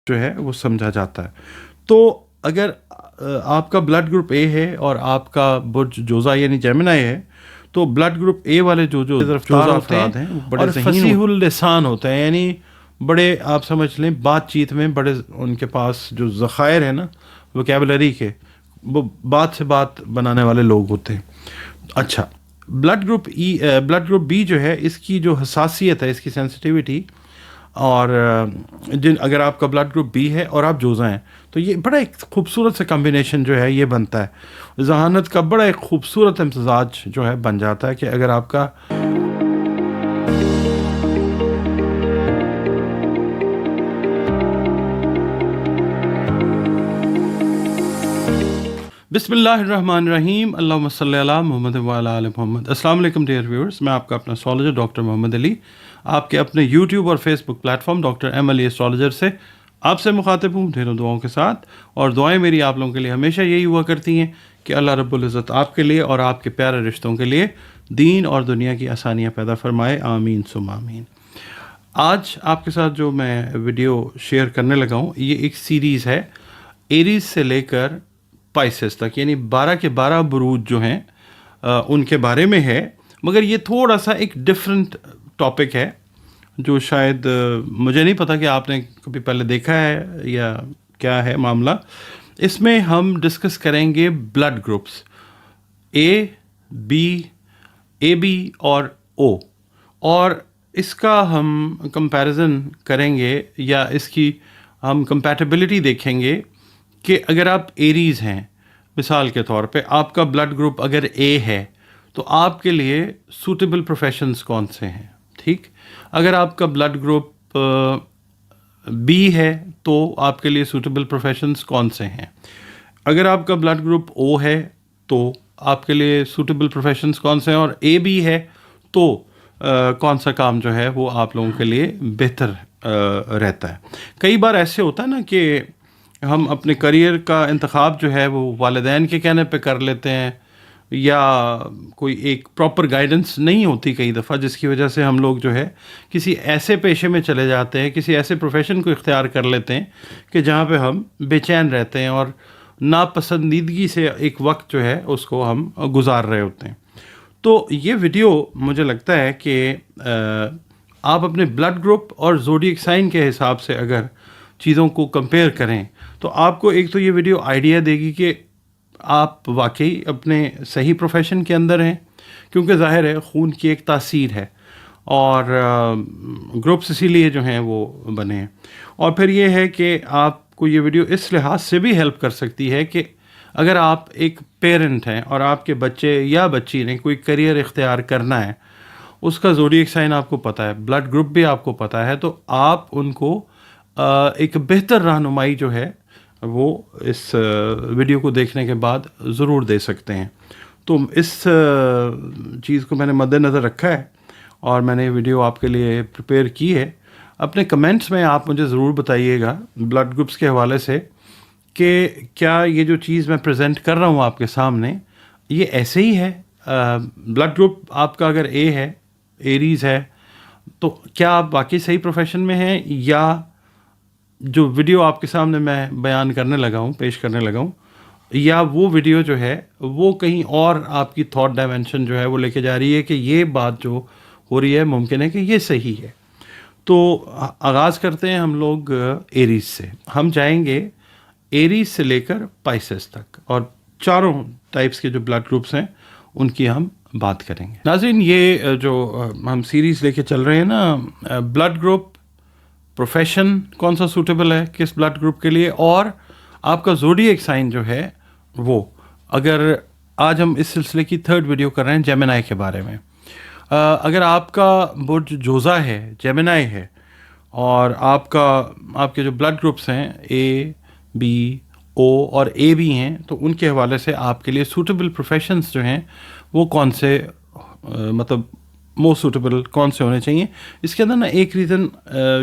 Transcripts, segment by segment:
جو ہے وہ سمجھا جاتا ہے. تو اگر آپ کا بلڈ گروپ اے ہے اور آپ کا برج جوزا یعنی جیمنائی ہے تو بلڈ گروپ اے والے جو جوزا افراد ہیں وہ بڑے فصیح اللسان ہوتے ہیں, یعنی بڑے آپ سمجھ لیں بات چیت میں بڑے ان کے پاس جو ذخائر ہیں نا وکیبلری کے, وہ بات سے بات بنانے والے لوگ ہوتے ہیں. اچھا, بلڈ گروپ بی جو ہے اس کی جو حساسیت ہے, اس کی سینسٹیوٹی, اور اگر آپ کا بلڈ گروپ بی ہے اور آپ جوزا ہیں تو یہ بڑا ایک خوبصورت سے کمبینیشن جو ہے یہ بنتا ہے. ذہانت کا بڑا ایک خوبصورت امتزاج جو ہے بن جاتا ہے کہ اگر آپ کا بسم اللہ الرحمن الرحیم, اللہم صلی علی محمد وعلی آل محمد. السلام علیکم ڈیئر ویورز, میں آپ کا اپنا اسٹرالوجر ڈاکٹر محمد علی آپ کے اپنے یوٹیوب اور فیس بک پلیٹ فارم ڈاکٹر ایم علی اسٹرالوجر سے آپ سے مخاطب ہوں ڈھیروں دعاؤں کے ساتھ. اور دعائیں میری آپ لوگوں کے لیے ہمیشہ یہی ہوا کرتی ہیں کہ اللہ رب العزت آپ کے لیے اور آپ کے پیارے رشتوں کے لیے دین اور دنیا کی آسانیاں پیدا فرمائے, آمین ثم آمین. آج آپ کے ساتھ جو میں ویڈیو شیئر کرنے لگا ہوں یہ ایک سیریز ہے ایریز سے لے کر پائسس تک, یعنی 12 کے 12 بروج جو ہیں ان کے بارے میں ہے, مگر یہ تھوڑا سا ایک ڈفرینٹ ٹاپک ہے جو شاید مجھے نہیں پتہ کہ آپ نے کبھی پہلے دیکھا ہے یا کیا ہے معاملہ. اس میں ہم ڈسکس کریں گے بلڈ گروپس اے بی اور او, اور اس کا ہم کمپیریزن کریں گے یا اس کی ہم کمپیٹیبلٹی دیکھیں گے کہ اگر آپ ایریز ہیں, مثال کے طور پہ آپ کا بلڈ گروپ اگر اے ہے تو آپ کے لیے سوٹیبل پروفیشنز کون سے ہیں, ٹھیک. اگر آپ کا بلڈ گروپ بی ہے تو آپ کے لیے سوٹیبل پروفیشنز کون سے ہیں. اگر آپ کا بلڈ گروپ او ہے تو آپ کے لیے سوٹیبل پروفیشنز کون سے ہیں, اور اے بی ہے تو کون سا کام جو ہے وہ آپ لوگوں کے لیے بہتر رہتا ہے. کئی بار ایسے ہوتا ہے نا کہ ہم اپنے کریئر کا انتخاب جو ہے وہ والدین کے کہنے پہ کر لیتے ہیں, یا کوئی ایک پراپر گائیڈنس نہیں ہوتی کئی دفعہ, جس کی وجہ سے ہم لوگ جو ہے کسی ایسے پیشے میں چلے جاتے ہیں, کسی ایسے پروفیشن کو اختیار کر لیتے ہیں کہ جہاں پہ ہم بے چین رہتے ہیں اور ناپسندیدگی سے ایک وقت جو ہے اس کو ہم گزار رہے ہوتے ہیں. تو یہ ویڈیو مجھے لگتا ہے کہ آپ اپنے بلڈ گروپ اور زوڈیک سائن کے حساب سے اگر چیزوں کو کمپیئر کریں تو آپ کو ایک تو یہ ویڈیو آئیڈیا دے گی کہ آپ واقعی اپنے صحیح پروفیشن کے اندر ہیں, کیونکہ ظاہر ہے خون کی ایک تاثیر ہے اور گروپس اسی لیے جو ہیں وہ بنے ہیں. اور پھر یہ ہے کہ آپ کو یہ ویڈیو اس لحاظ سے بھی ہیلپ کر سکتی ہے کہ اگر آپ ایک پیرنٹ ہیں اور آپ کے بچے یا بچی نے کوئی کریئر اختیار کرنا ہے, اس کا زوڈیک سائن آپ کو پتہ ہے, بلڈ گروپ بھی آپ کو پتہ ہے, تو آپ ان کو ایک بہتر رہنمائی جو ہے وہ اس ویڈیو کو دیکھنے کے بعد ضرور دے سکتے ہیں. تو اس چیز کو میں نے مد نظر رکھا ہے اور میں نے یہ ویڈیو آپ کے لیے پریپیئر کی ہے. اپنے کمنٹس میں آپ مجھے ضرور بتائیے گا بلڈ گروپس کے حوالے سے کہ کیا یہ جو چیز میں پریزنٹ کر رہا ہوں آپ کے سامنے یہ ایسے ہی ہے. بلڈ گروپ آپ کا اگر اے ہے, ایریز ہے, تو کیا آپ واقعی صحیح پروفیشن میں ہیں, یا جو ویڈیو آپ کے سامنے میں بیان کرنے لگا ہوں, پیش کرنے لگا ہوں, یا وہ ویڈیو جو ہے وہ کہیں اور آپ کی تھاٹ ڈائمینشن جو ہے وہ لے کے جا رہی ہے کہ یہ بات جو ہو رہی ہے ممکن ہے کہ یہ صحیح ہے. تو آغاز کرتے ہیں ہم لوگ ایریز سے. ہم جائیں گے ایریز سے لے کر پائسس تک, اور چاروں ٹائپس کے جو بلڈ گروپس ہیں ان کی ہم بات کریں گے. ناظرین, یہ جو ہم سیریز لے کے چل رہے ہیں نا, بلڈ گروپ, پروفیشن کون سا سوٹیبل ہے کس بلڈ گروپ کے لیے, اور آپ کا زوڈیک سائن جو ہے وہ, اگر آج ہم اس سلسلے کی 3rd ویڈیو کر رہے ہیں جیمنائی کے بارے میں. اگر آپ کا برج جوزا ہے, جیمنائی ہے, اور آپ کے جو بلڈ گروپس ہیں اے بی او اور اے بی ہیں, تو ان کے حوالے سے آپ کے لیے سوٹیبل پروفیشنز جو ہیں وہ کون سے, مطلب موسٹ سوٹیبل کون سے ہونے چاہیے. اس کے اندر نا ایک ریزن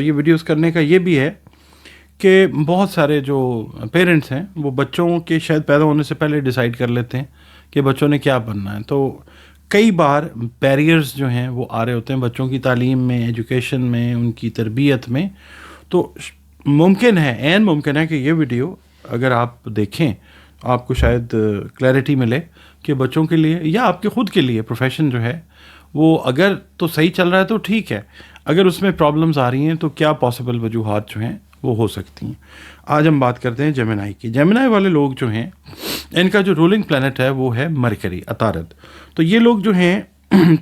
یہ ویڈیوز کرنے کا یہ بھی ہے کہ بہت سارے جو پیرنٹس ہیں وہ بچوں کے شاید پیدا ہونے سے پہلے ڈیسائیڈ کر لیتے ہیں کہ بچوں نے کیا بننا ہے. تو کئی بار بیریئرز جو ہیں وہ آ رہے ہوتے ہیں بچوں کی تعلیم میں, ایجوکیشن میں, ان کی تربیت میں. تو ممکن ہے، عین ممکن ہے کہ یہ ویڈیو اگر آپ دیکھیں آپ کو شاید کلیئرٹی ملے کہ بچوں کے لیے یا آپ کے خود کے لیے پروفیشن جو ہے وہ اگر تو صحیح چل رہا ہے تو ٹھیک ہے، اگر اس میں پرابلمز آ رہی ہیں تو کیا پاسبل وجوہات جو ہیں وہ ہو سکتی ہیں۔ آج ہم بات کرتے ہیں جیمنائی کی۔ جیمنائی والے لوگ جو ہیں ان کا جو رولنگ پلانٹ ہے وہ ہے مرکری، عطارد۔ تو یہ لوگ جو ہیں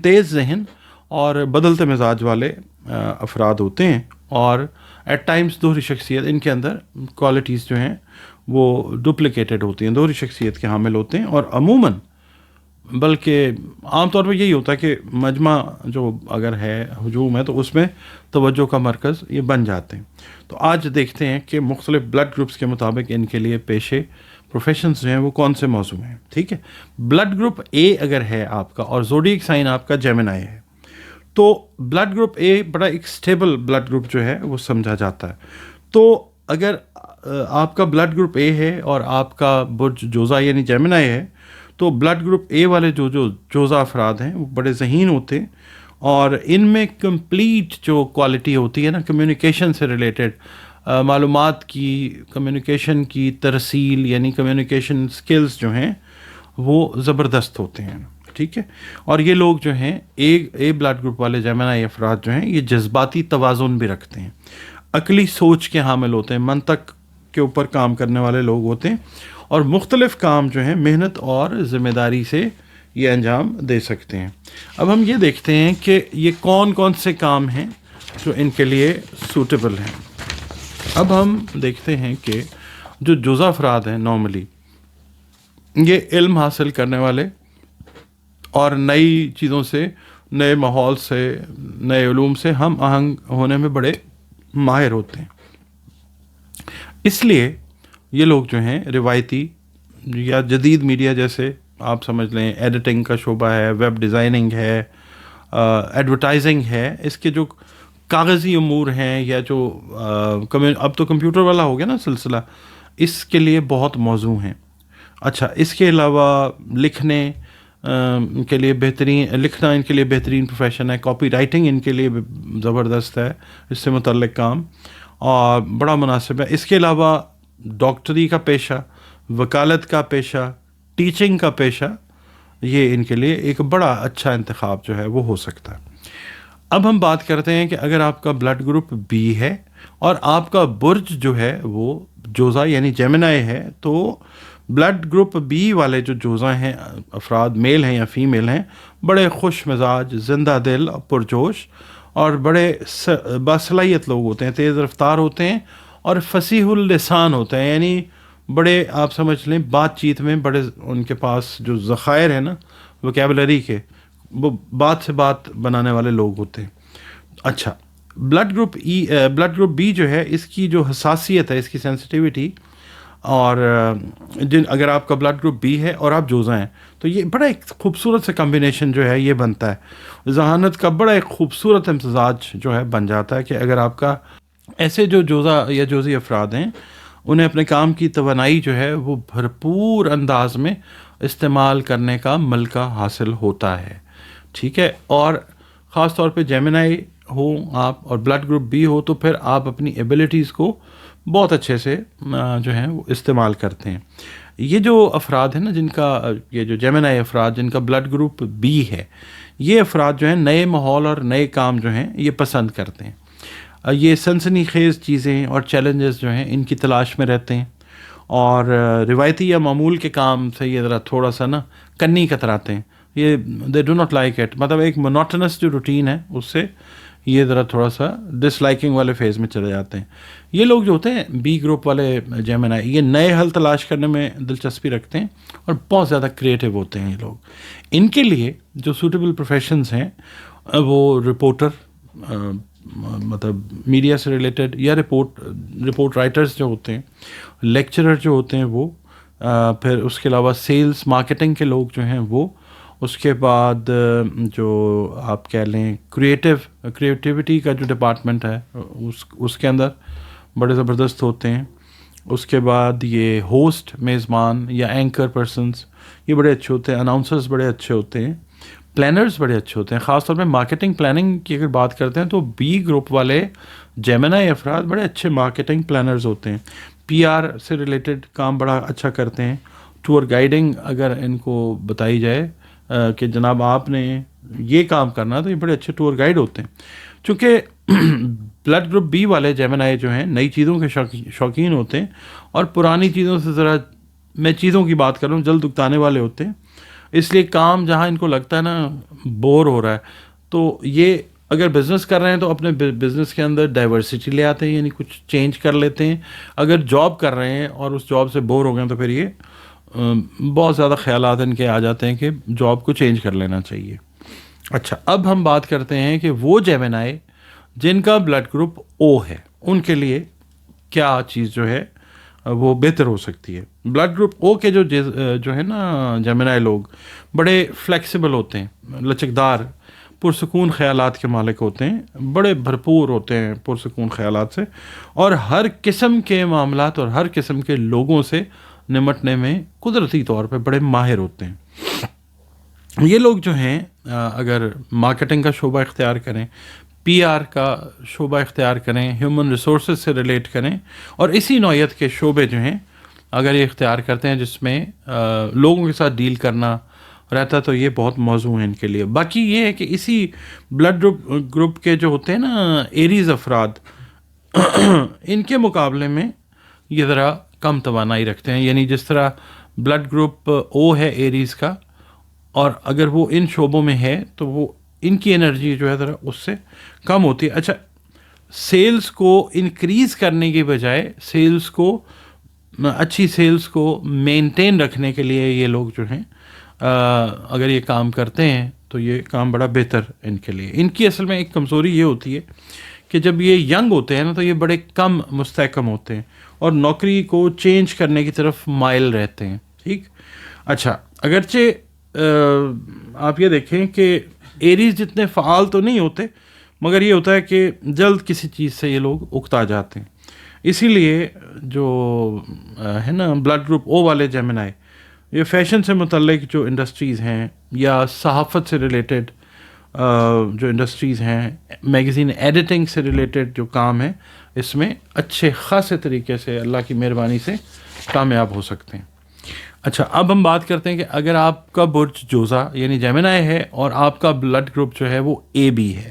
تیز ذہن اور بدلتے مزاج والے افراد ہوتے ہیں، اور ایٹ ٹائمز دوہری شخصیت ان کے اندر کوالٹیز جو ہیں وہ ڈپلیکیٹڈ ہوتی ہیں، دوہری شخصیت کے حامل ہوتے ہیں، اور عموماً بلکہ عام طور پہ یہی ہوتا ہے کہ مجمع جو اگر ہے ہجوم ہے تو اس میں توجہ کا مرکز یہ بن جاتے ہیں۔ تو آج دیکھتے ہیں کہ مختلف بلڈ گروپس کے مطابق ان کے لیے پیشے پروفیشنز جو ہیں وہ کون سے موضوع ہیں، ٹھیک ہے۔ بلڈ گروپ اے اگر ہے آپ کا اور زوڈیک سائن آپ کا جیمنائی ہے تو بلڈ گروپ اے بڑا ایک اسٹیبل بلڈ گروپ جو ہے وہ سمجھا جاتا ہے۔ تو اگر آپ کا بلڈ گروپ اے ہے اور آپ کا برج جوزا یعنی جیمنائی ہے تو بلڈ گروپ اے والے جو جوزا افراد ہیں وہ بڑے ذہین ہوتے ہیں، اور ان میں کمپلیٹ جو کوالٹی ہوتی ہے نا کمیونیکیشن سے ریلیٹڈ، معلومات کی کمیونیکیشن کی ترسیل یعنی کمیونیکیشن سکلز جو ہیں وہ زبردست ہوتے ہیں، ٹھیک ہے۔ اور یہ لوگ جو ہیں اے بلڈ گروپ والے جیمنائی افراد جو ہیں یہ جذباتی توازن بھی رکھتے ہیں، عقلی سوچ کے حامل ہوتے ہیں، منطق کے اوپر کام کرنے والے لوگ ہوتے ہیں، اور مختلف کام جو ہیں محنت اور ذمہ داری سے یہ انجام دے سکتے ہیں۔ اب ہم یہ دیکھتے ہیں کہ یہ کون کون سے کام ہیں جو ان کے لیے سوٹیبل ہیں۔ اب ہم دیکھتے ہیں کہ جو جوزا افراد ہیں نارملی یہ علم حاصل کرنے والے اور نئی چیزوں سے، نئے ماحول سے، نئے علوم سے ہم آہنگ ہونے میں بڑے ماہر ہوتے ہیں۔ اس لیے یہ لوگ جو ہیں روایتی یا جدید میڈیا جیسے آپ سمجھ لیں ایڈیٹنگ کا شعبہ ہے، ویب ڈیزائننگ ہے، ایڈورٹائزنگ ہے، اس کے جو کاغذی امور ہیں یا جو اب تو کمپیوٹر والا ہو گیا نا سلسلہ، اس کے لیے بہت موزوں ہیں۔ اچھا، اس کے علاوہ لکھنے کے لیے لکھنا ان کے لیے بہترین پروفیشن ہے، کاپی رائٹنگ ان کے لیے زبردست ہے، اس سے متعلق کام اور بڑا مناسب ہے۔ اس کے علاوہ ڈاکٹری کا پیشہ، وکالت کا پیشہ، ٹیچنگ کا پیشہ، یہ ان کے لیے ایک بڑا اچھا انتخاب جو ہے وہ ہو سکتا ہے۔ اب ہم بات کرتے ہیں کہ اگر آپ کا بلڈ گروپ بی ہے اور آپ کا برج جو ہے وہ جوزا یعنی جیمنائی ہے، تو بلڈ گروپ بی والے جو جوزا ہیں افراد، میل ہیں یا فیمیل ہیں، بڑے خوش مزاج، زندہ دل، پرجوش اور بڑے باصلاحیت لوگ ہوتے ہیں، تیز رفتار ہوتے ہیں اور فصیح اللسان ہوتے ہیں، یعنی بڑے آپ سمجھ لیں بات چیت میں بڑے ان کے پاس جو ذخائر ہیں نا وکیبلری کے، وہ بات سے بات بنانے والے لوگ ہوتے ہیں۔ اچھا، بلڈ گروپ بی جو ہے اس کی جو حساسیت ہے، اس کی سینسٹیوٹی، اور اگر آپ کا بلڈ گروپ بی ہے اور آپ جوزا ہیں تو یہ بڑا ایک خوبصورت سا کمبینیشن جو ہے یہ بنتا ہے، ذہانت کا بڑا ایک خوبصورت امتزاج جو ہے بن جاتا ہے کہ اگر آپ کا ایسے جو جوزا یا جوزی افراد ہیں انہیں اپنے کام کی توانائی جو ہے وہ بھرپور انداز میں استعمال کرنے کا ملکہ حاصل ہوتا ہے، ٹھیک ہے۔ اور خاص طور پہ جیمنائی ہو آپ اور بلڈ گروپ بی ہو تو پھر آپ اپنی ایبلٹیز کو بہت اچھے سے جو ہیں وہ استعمال کرتے ہیں۔ یہ جو افراد ہیں نا جن کا یہ جو جیمنائی افراد جن کا بلڈ گروپ بی ہے، یہ افراد جو ہیں نئے ماحول اور نئے کام جو ہیں یہ پسند کرتے ہیں، یہ سنسنی خیز چیزیں اور چیلنجز جو ہیں ان کی تلاش میں رہتے ہیں، اور روایتی یا معمول کے کام سے یہ ذرا تھوڑا سا نا کنی کتراتے ہیں، یہ they do not like it, مطلب ایک مونوٹنس جو روٹین ہے اس سے یہ ذرا تھوڑا سا ڈس لائکنگ والے فیز میں چلے جاتے ہیں۔ یہ لوگ جو ہوتے ہیں بی گروپ والے جیمنائی، یہ نئے حل تلاش کرنے میں دلچسپی رکھتے ہیں اور بہت زیادہ کریٹیو ہوتے ہیں یہ لوگ۔ ان کے لیے جو سوٹیبل پروفیشنز ہیں وہ رپورٹر، مطلب میڈیا سے ریلیٹڈ، یا رپورٹ رائٹرز جو ہوتے ہیں، لیکچرر جو ہوتے ہیں وہ، پھر اس کے علاوہ سیلز مارکیٹنگ کے لوگ جو ہیں وہ، اس کے بعد جو آپ کہہ لیں کریٹیوٹی کا جو ڈپارٹمنٹ ہے اس کے اندر بڑے زبردست ہوتے ہیں۔ اس کے بعد یہ ہوسٹ، میزبان یا اینکر پرسنز، یہ بڑے اچھے ہوتے ہیں، اناؤنسرز بڑے اچھے ہوتے ہیں۔ پلانرز بڑے اچھے ہوتے ہیں. خاص طور پہ مارکیٹنگ پلاننگ کی اگر بات کرتے ہیں تو بی گروپ والے جیمنائی افراد بڑے اچھے مارکیٹنگ پلانرز ہوتے ہیں. پی آر سے ریلیٹڈ کام بڑا اچھا کرتے ہیں. ٹور گائیڈنگ اگر ان کو بتائی جائے کہ جناب آپ نے یہ کام کرنا تو یہ بڑے اچھے ٹور گائیڈ ہوتے ہیں. چونکہ بلڈ گروپ بی والے جیمنائی جو ہیں نئی چیزوں کے شوقین ہوتے ہیں اور پرانی چیزوں سے ذرا میں چیزوں کی بات کر رہا ہوں جلد اکتانے والے ہوتے ہیں. اس لیے کام جہاں ان کو لگتا ہے نا بور ہو رہا ہے تو یہ اگر بزنس کر رہے ہیں تو اپنے بزنس کے اندر ڈائیورسٹی لے آتے ہیں, یعنی کچھ چینج کر لیتے ہیں. اگر جاب کر رہے ہیں اور اس جاب سے بور ہو گئے تو پھر یہ بہت زیادہ خیالات ان کے آ جاتے ہیں کہ جاب کو چینج کر لینا چاہیے. اچھا, اب ہم بات کرتے ہیں کہ وہ جیمنائی جن کا بلڈ گروپ او ہے ان کے لیے کیا چیز جو ہے وہ بہتر ہو سکتی ہے. بلڈ گروپ او کے جو ہے نا جیمنائی لوگ بڑے فلیکسیبل ہوتے ہیں, لچکدار, پرسکون خیالات کے مالک ہوتے ہیں, بڑے بھرپور ہوتے ہیں پرسکون خیالات سے, اور ہر قسم کے معاملات اور ہر قسم کے لوگوں سے نمٹنے میں قدرتی طور پہ بڑے ماہر ہوتے ہیں. یہ لوگ جو ہیں اگر مارکیٹنگ کا شعبہ اختیار کریں, پی آر کا شعبہ اختیار کریں, ہیومن ریسورسز سے ریلیٹ کریں, اور اسی نوعیت کے شعبے جو ہیں اگر یہ اختیار کرتے ہیں جس میں لوگوں کے ساتھ ڈیل کرنا رہتا تو یہ بہت موزوں ہے ان کے لیے. باقی یہ ہے کہ اسی بلڈ گروپ کے جو ہوتے ہیں نا ایریز افراد ان کے مقابلے میں یہ ذرا کم توانائی رکھتے ہیں. یعنی جس طرح بلڈ گروپ او ہے ایریز کا, اور اگر وہ ان شعبوں میں ہے تو وہ ان کی انرجی جو ہے ذرا اس سے کم ہوتی ہے. اچھا, سیلز کو انکریز کرنے کے بجائے سیلز کو اچھی سیلز کو مینٹین رکھنے کے لیے یہ لوگ جو ہیں اگر یہ کام کرتے ہیں تو یہ کام بڑا بہتر ان کے لیے. ان کی اصل میں ایک کمزوری یہ ہوتی ہے کہ جب یہ ینگ ہوتے ہیں نا تو یہ بڑے کم مستحکم ہوتے ہیں اور نوکری کو چینج کرنے کی طرف مائل رہتے ہیں. ٹھیک. اچھا, اگرچہ آپ یہ دیکھیں کہ ایریز جتنے فعال تو نہیں ہوتے مگر یہ ہوتا ہے کہ جلد کسی چیز سے یہ لوگ اکتا جاتے ہیں. اسی لیے جو ہے نا بلڈ گروپ او والے جیمنائی یہ فیشن سے متعلق جو انڈسٹریز ہیں یا صحافت سے ریلیٹڈ جو انڈسٹریز ہیں, میگزین ایڈیٹنگ سے ریلیٹڈ جو کام ہے, اس میں اچھے خاصے طریقے سے اللہ کی مہربانی سے کامیاب ہو سکتے ہیں. اچھا, اب ہم بات کرتے ہیں کہ اگر آپ کا برج جوزا یعنی جیمنائی ہے اور آپ کا بلڈ گروپ جو ہے وہ اے بی ہے,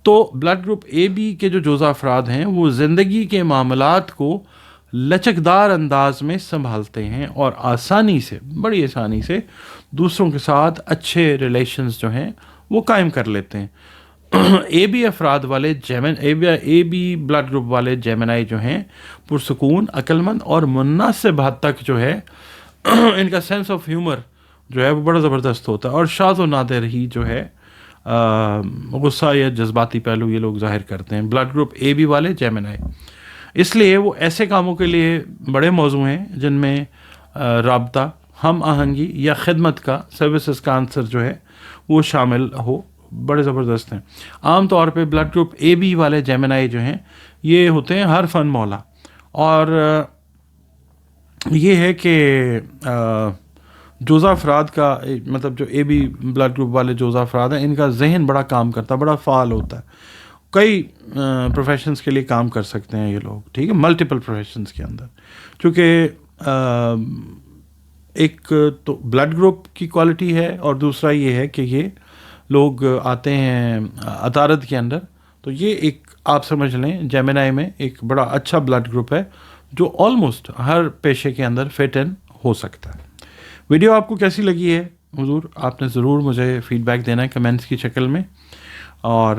تو بلڈ گروپ اے بی کے جو جوزا افراد ہیں وہ زندگی کے معاملات کو لچکدار انداز میں سنبھالتے ہیں اور آسانی سے, بڑی آسانی سے دوسروں کے ساتھ اچھے ریلیشنز جو ہیں وہ قائم کر لیتے ہیں. اے بی افراد والے اے بی بلڈ گروپ والے جیمنائی جو ہیں پرسکون, عقلمند اور مناسب حد تک جو ہے ان کا سینس آف ہیومر جو ہے وہ بڑا زبردست ہوتا ہے, اور شاذ و نادر ہی جو ہے غصہ یا جذباتی پہلو یہ لوگ ظاہر کرتے ہیں بلڈ گروپ اے بی والے جیمنائی. اس لیے وہ ایسے کاموں کے لیے بڑے موزوں ہیں جن میں رابطہ, ہم آہنگی یا خدمت کا سروسز کا عنصر جو ہے وہ شامل ہو, بڑے زبردست ہیں. عام طور پہ بلڈ گروپ اے بی والے جیمنائی جو ہیں یہ ہوتے ہیں ہر فن مولا, اور یہ ہے کہ جوزا افراد کا مطلب جو اے بی بلڈ گروپ والے جوزا افراد ہیں ان کا ذہن بڑا کام کرتا ہے, بڑا فعال ہوتا ہے, کئی پروفیشنز کے لیے کام کر سکتے ہیں یہ لوگ. ٹھیک ہے, ملٹیپل پروفیشنز کے اندر, چونکہ ایک تو بلڈ گروپ کی کوالٹی ہے اور دوسرا یہ ہے کہ یہ لوگ آتے ہیں عطارد کے اندر, تو یہ ایک آپ سمجھ لیں جیمنائی میں ایک بڑا اچھا بلڈ گروپ ہے جو آلموسٹ ہر پیشے کے اندر فٹ ان ہو سکتا ہے. ویڈیو آپ کو کیسی لگی ہے حضور, آپ نے ضرور مجھے فیڈ بیک دینا ہے کمنٹس کی شکل میں, اور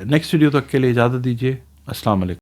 نیکسٹ ویڈیو تک کے لیے اجازت دیجیے. السلام علیکم.